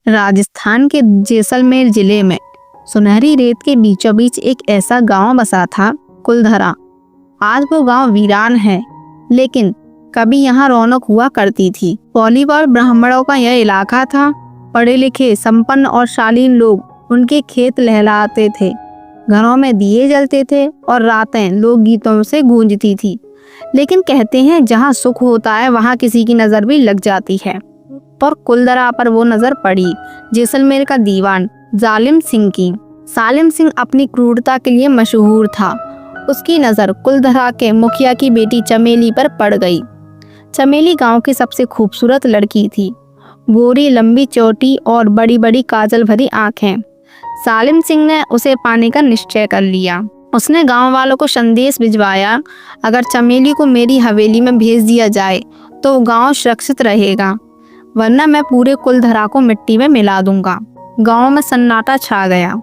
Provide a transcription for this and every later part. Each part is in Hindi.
राजस्थान के जैसलमेर जिले में सुनहरी रेत के बीचों बीच एक ऐसा गांव बसा था, कुलधरा। आज वो गांव वीरान है, लेकिन कभी यहाँ रौनक हुआ करती थी। पॉलीवार ब्राह्मणों का यह इलाका था। पढ़े लिखे, संपन्न और शालीन लोग उनके खेत लहलाते थे, घरों में दिए जलते थे और रातें लोकगीतों से गूंजती थी। लेकिन कहते हैं जहाँ सुख होता है वहाँ किसी की नज़र भी लग जाती है। पर कुलधरा पर वो नज़र पड़ी जैसलमेर का दीवान जालिम सिंह की। सालिम सिंह अपनी क्रूरता के लिए मशहूर था। उसकी नज़र कुलधरा के मुखिया की बेटी चमेली पर पड़ गई। चमेली गांव की सबसे खूबसूरत लड़की थी, गोरी, लंबी चोटी और बड़ी बड़ी काजल भरी आंखें। सालिम सिंह ने उसे पाने का निश्चय कर लिया। उसने गांव वालों को संदेश भिजवाया, अगर चमेली को मेरी हवेली में भेज दिया जाए तो गांव सुरक्षित रहेगा, वरना मैं पूरे कुलधरा को मिट्टी में मिला दूंगा। गांव में सन्नाटा छा गया।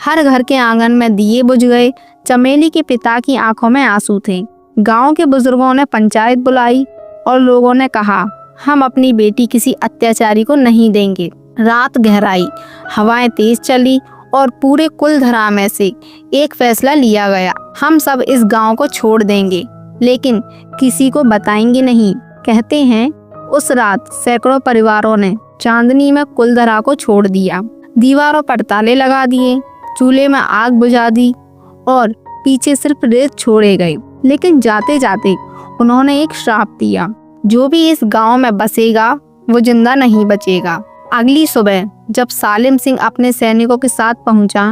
हर घर के आंगन में दिए बुझ गए। चमेली के पिता की आंखों में आंसू थे। गांव के बुजुर्गों ने पंचायत बुलाई और लोगों ने कहा, हम अपनी बेटी किसी अत्याचारी को नहीं देंगे। रात गहराई, हवाएं तेज चली और पूरे कुलधरा में से एक फैसला लिया गया, हम सब इस गांव को छोड़ देंगे, लेकिन किसी को बताएंगे नहीं। कहते हैं उस रात सैकड़ों परिवारों ने चांदनी में कुलधरा को छोड़ दिया। दीवारों पर ताले लगा दिए, चूल्हे में आग बुझा दी और पीछे सिर्फ रेत छोड़े गए। लेकिन जाते जाते उन्होंने एक श्राप दिया, जो भी इस गांव में बसेगा वो जिंदा नहीं बचेगा। अगली सुबह जब सालिम सिंह अपने सैनिकों के साथ पहुंचा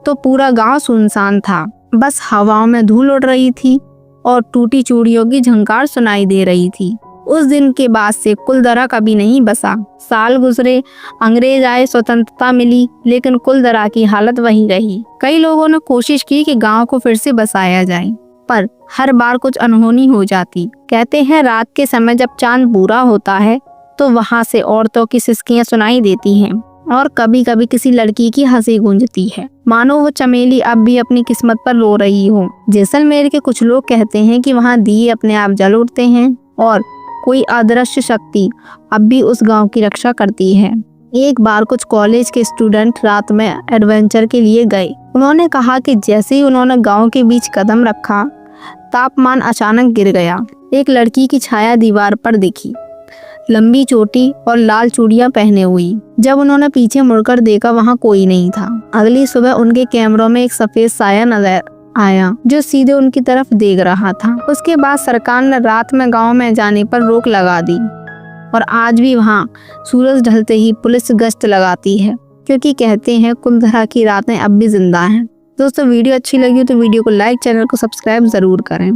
तो पूरा गांव सुनसान था। बस हवाओं में धूल उड़ रही थी और टूटी चूड़ियों की झंकार सुनाई दे रही थी। उस दिन के बाद से कुलधरा कभी नहीं बसा। साल गुजरे, अंग्रेज आए, स्वतंत्रता मिली, लेकिन कुलधरा की हालत वही रही। कई लोगों ने कोशिश की कि गांव को फिर से बसाया जाए, पर हर बार कुछ अनहोनी हो जाती। कहते हैं रात के समय जब चांद पूरा होता है तो वहां से औरतों की सिसकियां सुनाई देती हैं और कभी कभी किसी लड़की की हंसी गूंजती है, मानो वो चमेली अब भी अपनी किस्मत पर रो रही हो। जैसलमेर के कुछ लोग कहते हैं कि वहां दिए अपने आप जल उठते हैं और कोई अदृश्य शक्ति अब भी उस गांव की रक्षा करती है। एक बार कुछ कॉलेज के स्टूडेंट रात में एडवेंचर के लिए गए। उन्होंने कहा कि जैसे ही उन्होंने गांव के बीच कदम रखा, तापमान अचानक गिर गया। एक लड़की की छाया दीवार पर दिखी, लंबी चोटी और लाल चूड़ियां पहने हुई। जब उन्होंने पीछे मुड़कर देखा, वहां कोई नहीं था। अगली सुबह उनके कैमरों में एक सफेद साया नजर आया जो सीधे उनकी तरफ देख रहा था। उसके बाद सरकार ने रात में गांव में जाने पर रोक लगा दी और आज भी वहां सूरज ढलते ही पुलिस गश्त लगाती है, क्योंकि कहते हैं कुलधरा की रातें अब भी जिंदा हैं। दोस्तों, वीडियो अच्छी लगी तो वीडियो को लाइक, चैनल को सब्सक्राइब जरूर करें।